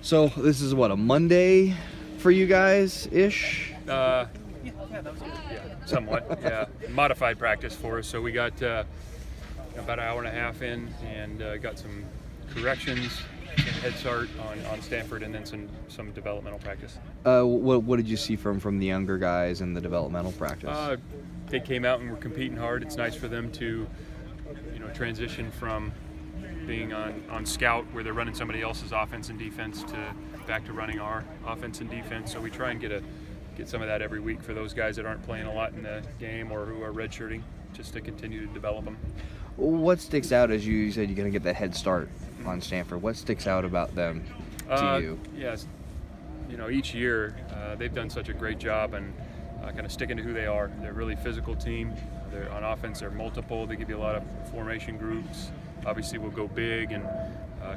So this is what, a Monday for you guys ish? Yeah, that was good. Yeah, somewhat. Yeah, modified practice for us. So we got about an hour and a half in, and got some corrections, head start on Stanford, and then some developmental practice. What did you see from the younger guys in the developmental practice? They came out and were competing hard. It's nice for them to, transition from being on scout where they're running somebody else's offense and defense to back to running our offense and defense. So we try and get some of that every week for those guys that aren't playing a lot in the game or who are redshirting, just to continue to develop them. What sticks out, as you said, you're going to get that head start on Stanford? What sticks out about them to you? Yes, each year they've done such a great job and kind of sticking to who they are. They're a really physical team. They're on offense. They're multiple. They give you a lot of formation groups. Obviously, we'll go big and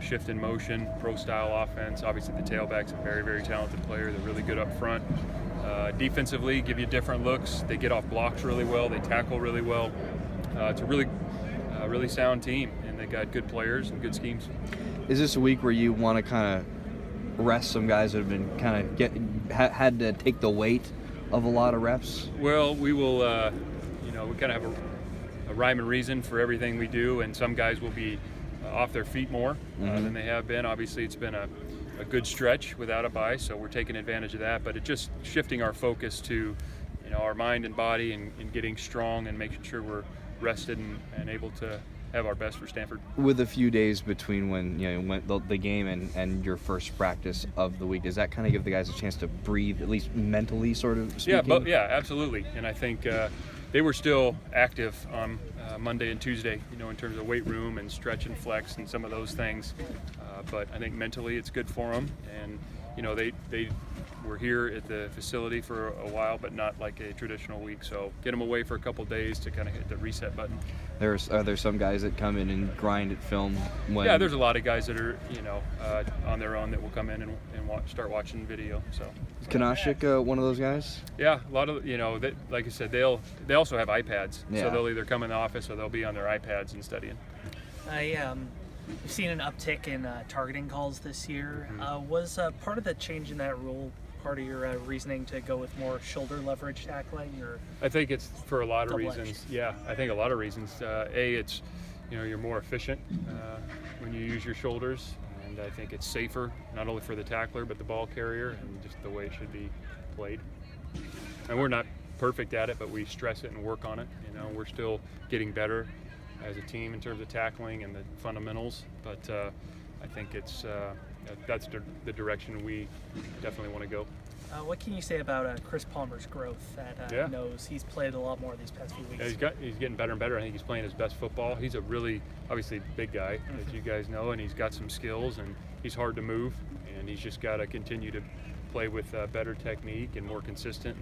shift in motion, pro-style offense. Obviously, the tailback's a very, very talented player. They're really good up front. Defensively, give you different looks. They get off blocks really well. They tackle really well. It's a really sound team, and they got good players and good schemes. Is this a week where you want to kind of rest some guys that have been kind of had to take the weight of a lot of reps? Well, we will. We kind of have a rhyme and reason for everything we do, and some guys will be off their feet more than they have been. Obviously, it's been a good stretch without a bye, so we're taking advantage of that. But it's just shifting our focus to, our mind and body, and getting strong and making sure we're rested and able to have our best for Stanford. With a few days between when the game and your first practice of the week, does that kind of give the guys a chance to breathe, at least mentally, sort of speaking? Yeah, absolutely. And I think they were still active on Monday and Tuesday, in terms of weight room and stretch and flex and some of those things. But I think mentally it's good for them. And, they were here at the facility for a while, but not like a traditional week. So get them away for a couple days to kind of hit the reset button. Are there some guys that come in and grind at film? Yeah, there's a lot of guys that are, on their own that will come in and start watching video. So is Kanashik one of those guys? Yeah, a lot of, like I said, they also have iPads. Yeah. So they'll either come in the office or they'll be on their iPads and studying. We've seen an uptick in targeting calls this year. Was part of the change in that rule part of your reasoning to go with more shoulder leverage tackling? Or I think it's for a lot of double-edged? reasons. Yeah, I think a lot of reasons. It's, you're more efficient when you use your shoulders, and I think it's safer, not only for the tackler, but the ball carrier, and just the way it should be played. And we're not perfect at it, but we stress it and work on it. We're still getting better as a team in terms of tackling and the fundamentals, but I think that's the direction we definitely want to go. What can you say about Chris Palmer's growth at nose? He's played a lot more these past few weeks. Yeah, he's getting better and better. I think he's playing his best football. He's a really, obviously, big guy, as you guys know, and he's got some skills, and he's hard to move, and he's just got to continue to play with better technique and more consistent.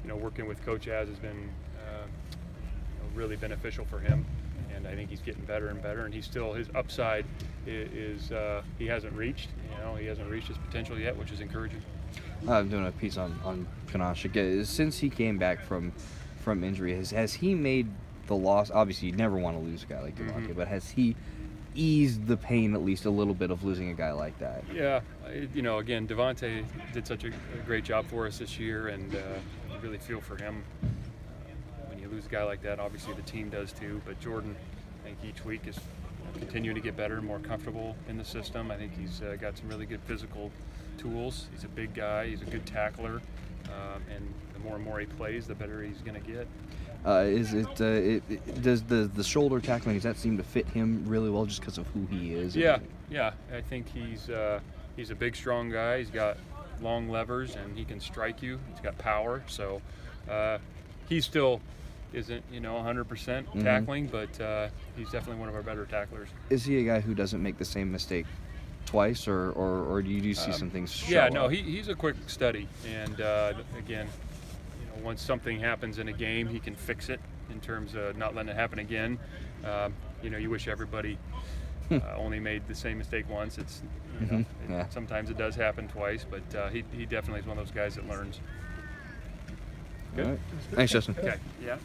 And working with Coach Az has been really beneficial for him. And I think he's getting better and better, and he's still, his upside is he hasn't reached his potential yet, which is encouraging. I'm doing a piece on Kanashik. Since he came back from injury, has he made the loss? Obviously, you never want to lose a guy like Devontae, but has he eased the pain at least a little bit of losing a guy like that? Yeah, again, Devontae did such a great job for us this year, and I really feel for him. You lose a guy like that, obviously the team does too, but Jordan, I think each week is continuing to get better and more comfortable in the system. I think he's got some really good physical tools. He's a big guy, he's a good tackler, and the more and more he plays, the better he's going to get. Does the shoulder tackling, does that seem to fit him really well just because of who he is? Yeah, I think he's a big, strong guy. He's got long levers, and he can strike you. He's got power, so he's still isn't 100% tackling, but he's definitely one of our better tacklers. Is he a guy who doesn't make the same mistake twice, or do you see some things show Yeah, up? no, he's a quick study, and again, once something happens in a game, he can fix it in terms of not letting it happen again. You wish everybody only made the same mistake once. It's sometimes it does happen twice, but he definitely is one of those guys that learns. Good. All right. Thanks, Justin. Okay. Yeah.